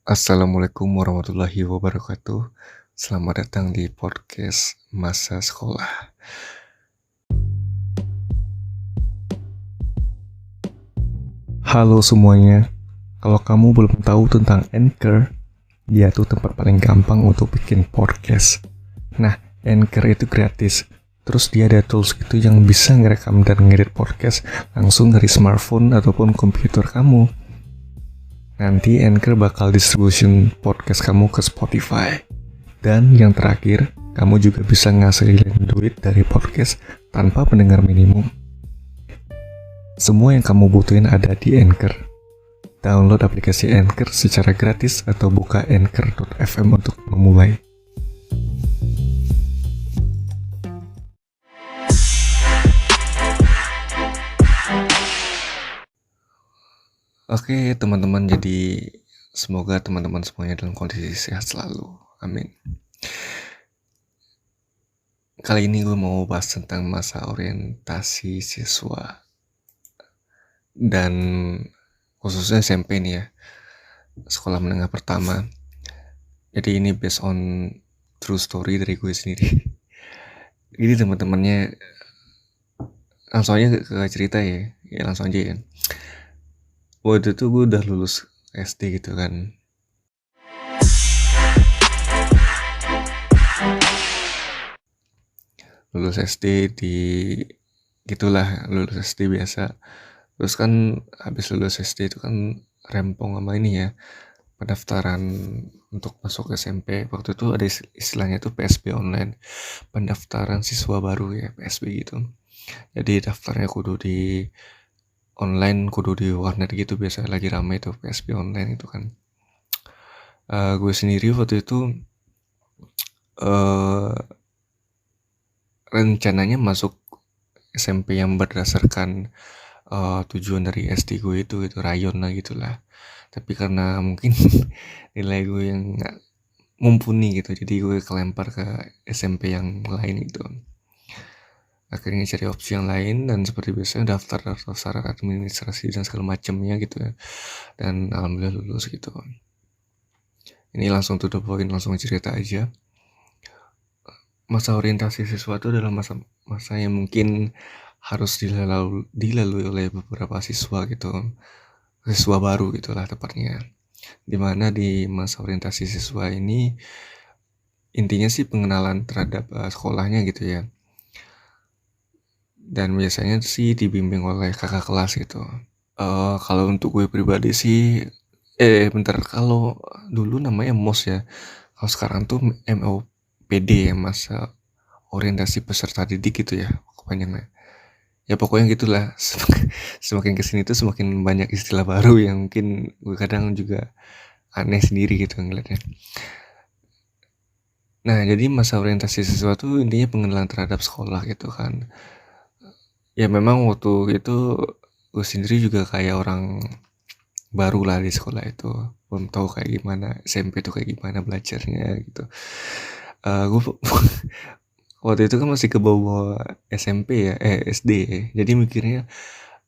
Assalamualaikum warahmatullahi wabarakatuh. Selamat datang di podcast Masa Sekolah. Halo semuanya. Kalau kamu belum tahu tentang Anchor, dia tuh tempat paling gampang untuk bikin podcast. Nah, Anchor itu gratis. Terus dia ada tools gitu yang bisa ngerekam dan ngedit podcast langsung dari smartphone ataupun komputer kamu. Nanti Anchor bakal distribution podcast kamu ke Spotify. Dan yang terakhir, kamu juga bisa ngasilin duit dari podcast tanpa pendengar minimum. Semua yang kamu butuhin ada di Anchor. Download aplikasi Anchor secara gratis atau buka anchor.fm untuk memulai. Oke teman-teman, jadi semoga teman-teman semuanya dalam kondisi sehat selalu. Amin. Kali ini gue mau bahas tentang masa orientasi siswa. Dan khususnya SMP nih ya, sekolah menengah pertama. Jadi ini based on true story dari gue sendiri. Jadi teman-temannya langsung aja ke cerita ya langsung aja ya. Waktu itu gue udah lulus SD gitu kan. Lulus SD di gitulah, lulus SD biasa. Terus kan habis lulus SD itu kan rempong sama ini ya, pendaftaran untuk masuk SMP. Waktu itu ada istilahnya tuh PSB online, pendaftaran siswa baru ya, PSB gitu. Jadi daftarnya kudu di online, kudu di warnet gitu, biasa lagi ramai tuh PSB online itu kan. Gue sendiri waktu itu rencananya masuk SMP yang berdasarkan tujuan dari SD gue itu rayon lah gitulah. Tapi karena mungkin nilai gue yang nggak mumpuni gitu, jadi gue kelempar ke SMP yang lain gitu. Akhirnya cari opsi yang lain, dan seperti biasanya daftar administrasi dan segala macamnya gitu ya. Dan alhamdulillah lulus gitu. Ini langsung to the point, langsung cerita aja. Masa orientasi siswa itu adalah masa yang mungkin harus dilalui oleh beberapa siswa gitu. Siswa baru gitulah tepatnya. Dimana di masa orientasi siswa ini intinya sih pengenalan terhadap sekolahnya gitu ya. Dan biasanya sih dibimbing oleh kakak kelas gitu. Kalau untuk gue pribadi sih, kalau dulu namanya MOS ya. Kalau sekarang tuh MOPD ya, masa orientasi peserta didik gitu ya, kepanjangnya. Ya pokoknya gitulah. Semakin kesini tuh semakin banyak istilah baru yang mungkin gue kadang juga aneh sendiri gitu ngeliatnya. Nah, jadi masa orientasi siswa tuh intinya pengenalan terhadap sekolah gitu kan. Ya memang waktu itu gue sendiri juga kayak orang baru lah di sekolah itu, belum tahu kayak gimana SMP tuh kayak gimana belajarnya gitu. Gue waktu itu kan masih ke bawah SMP ya, SD ya. Jadi mikirnya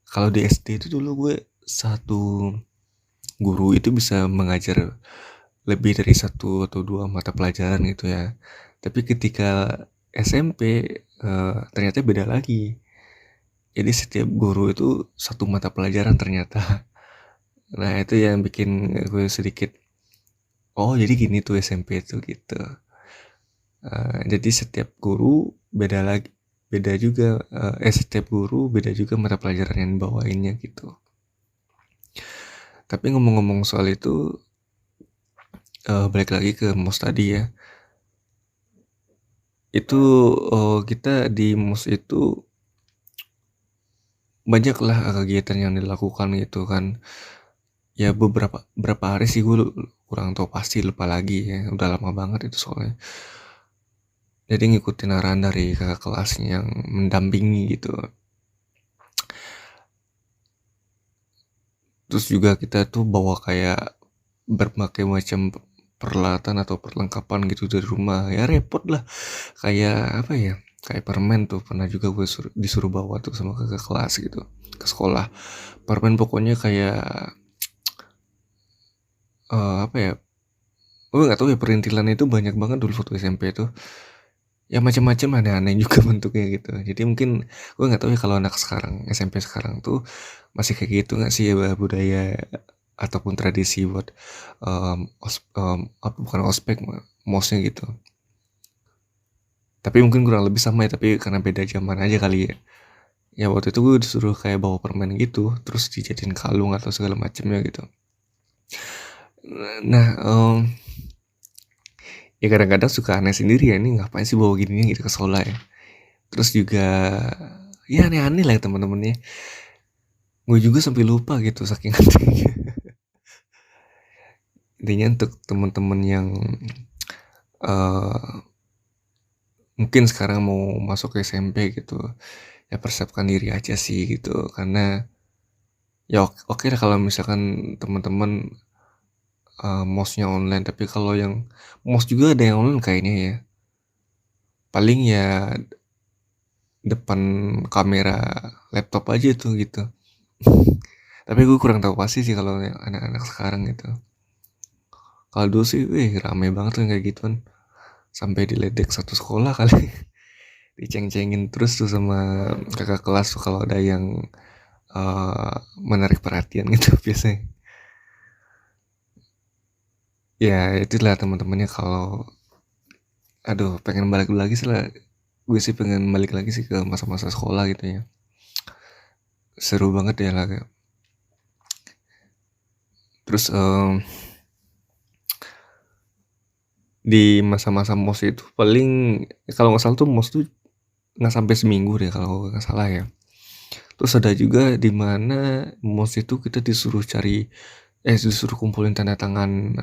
kalau di SD itu dulu gue satu guru itu bisa mengajar lebih dari 1 atau 2 mata pelajaran gitu ya. Tapi ketika SMP ternyata beda lagi. Jadi setiap guru itu 1 mata pelajaran ternyata. Nah itu yang bikin gue sedikit, oh jadi gini tuh SMP tuh gitu. Jadi setiap guru beda juga, setiap guru beda juga mata pelajaran yang bawainnya gitu. Tapi ngomong-ngomong soal itu, balik lagi ke MOS tadi ya. Itu kita di MOS itu banyaklah kegiatan yang dilakukan gitu kan. Ya berapa hari sih gue kurang tahu, pasti lupa lagi ya, udah lama banget itu soalnya. Jadi ngikutin arahan dari kakak kelasnya yang mendampingi gitu. Terus juga kita tuh bawa kayak berbagai macam peralatan atau perlengkapan gitu dari rumah. Ya repot lah, kayak apa ya, kayak permen tuh pernah juga gue disuruh bawa tuh sama kakak kelas gitu ke sekolah. Permen pokoknya kayak apa ya, Gue nggak tahu ya perintilan itu banyak banget dulu waktu SMP itu. Ya macam-macam aneh-aneh juga bentuknya gitu. Jadi mungkin gue nggak tahu ya kalau anak sekarang SMP sekarang tuh masih kayak gitu nggak sih ya budaya ataupun tradisi buat apa bukan ospek mosnya gitu. Tapi mungkin kurang lebih sama ya, tapi karena beda zaman aja kali ya. Ya waktu itu gue disuruh kayak bawa permen gitu, terus dijadiin kalung atau segala macamnya gitu. Nah, ya kadang-kadang suka aneh sendiri ya, ini ngapain sih bawa gini gitu ke sekolah ya. Terus juga ya aneh-aneh lah ya teman-temannya. Gue juga sampai lupa gitu saking anehnya. Intinya untuk teman-teman yang uh, mungkin sekarang mau masuk ke SMP gitu, ya persiapkan diri aja sih gitu. Karena ya oke lah kalau misalkan teman-teman mosnya online, tapi kalau yang mos juga ada yang online kayaknya ya. Paling ya depan kamera laptop aja tuh gitu. Tapi gue kurang tahu pasti sih kalau yang anak-anak sekarang gitu. Kalau dulu sih, rame banget tuh kayak gituan. Sampai diledek satu sekolah kali. Diceng-cengin terus tuh sama kakak kelas tuh kalau ada yang menarik perhatian gitu biasanya. Ya itulah teman-temannya kalau aduh pengen balik lagi sih lah. Gue sih pengen balik lagi sih ke masa-masa sekolah gitu ya. Seru banget ya lah. Terus di masa-masa mos itu paling kalau nggak salah tuh mos tuh nggak sampai seminggu deh kalau nggak salah ya. Terus ada juga di mana mos itu kita disuruh kumpulin tanda tangan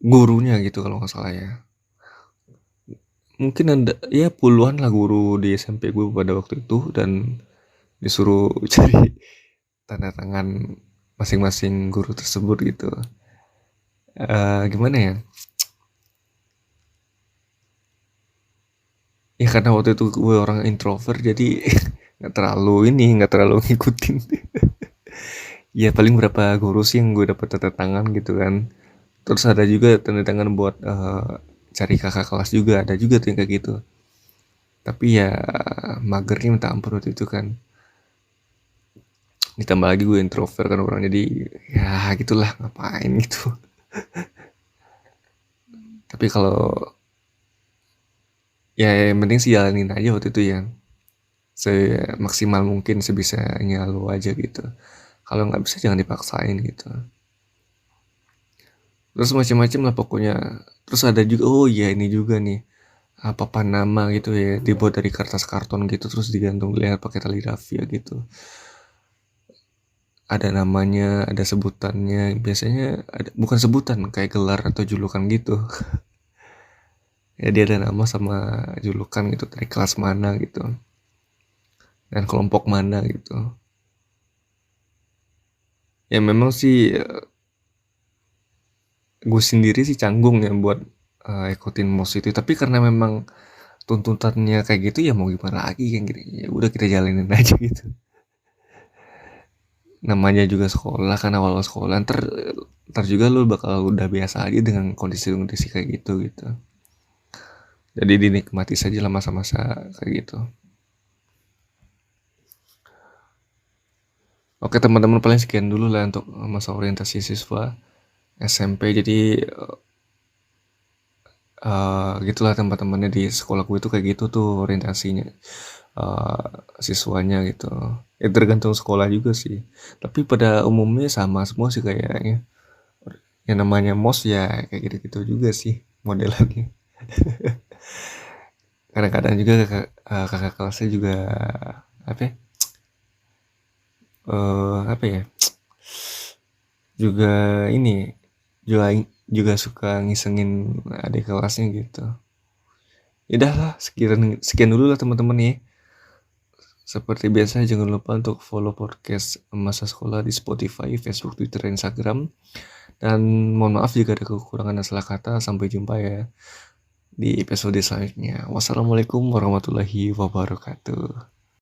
gurunya gitu kalau nggak salah ya. Mungkin ada ya puluhan lah guru di SMP gue pada waktu itu dan disuruh cari tanda tangan masing-masing guru tersebut gitu. Gimana ya? Ya karena waktu itu gue orang introvert jadi nggak terlalu ngikutin. Ya paling berapa guru sih yang gue dapet tanda tangan gitu kan. Terus ada juga tanda tangan buat cari kakak kelas juga, ada juga tuh yang kayak gitu. Tapi ya magernya minta ampun waktu itu kan. Ditambah lagi gue introvert kan orang, jadi ya gitulah ngapain gitu. Tapi kalau ya yang penting sih jalanin aja waktu itu ya. Semaksimal mungkin sebisanya lo aja gitu. Kalau nggak bisa jangan dipaksain gitu. Terus macam-macam lah pokoknya. Terus ada juga, oh iya ini juga nih, papan nama gitu ya, dibuat dari kertas karton gitu terus digantung leher pakai tali rafia gitu. Ada namanya, ada sebutannya. Biasanya ada, bukan sebutan, kayak gelar atau julukan gitu. Ya dia ada nama sama julukan gitu, dari kelas mana gitu dan kelompok mana gitu. Ya memang sih gue sendiri sih canggung ya buat ikutin mos itu, tapi karena memang tuntutannya kayak gitu ya mau gimana lagi kan gitu. Ya udah kita jalanin aja gitu. Namanya juga sekolah kan, awal sekolah ntar juga lu bakal udah biasa aja dengan kondisi-kondisi kayak gitu. Jadi dinikmati saja lah masa-masa kayak gitu. Oke teman-teman, paling sekian dulu lah untuk masa orientasi siswa SMP. Jadi gitulah teman-temannya di sekolah gue itu kayak gitu tuh orientasinya, uh, siswanya gitu. Ya tergantung sekolah juga sih. Tapi pada umumnya sama semua sih kayaknya. Yang namanya mos ya kayak gitu-gitu juga sih modelannya. Kadang-kadang juga kakak kelasnya juga apa ya, apa ya, juga ini juga juga suka ngisengin adik kelasnya gitu. Udah lah, sekian sekian dulu lah teman-teman ya. Seperti biasa jangan lupa untuk follow podcast masa sekolah di Spotify, Facebook, Twitter, dan Instagram. Dan mohon maaf jika ada kekurangan dan salah kata. Sampai jumpa ya di episode selanjutnya. Wassalamualaikum warahmatullahi wabarakatuh.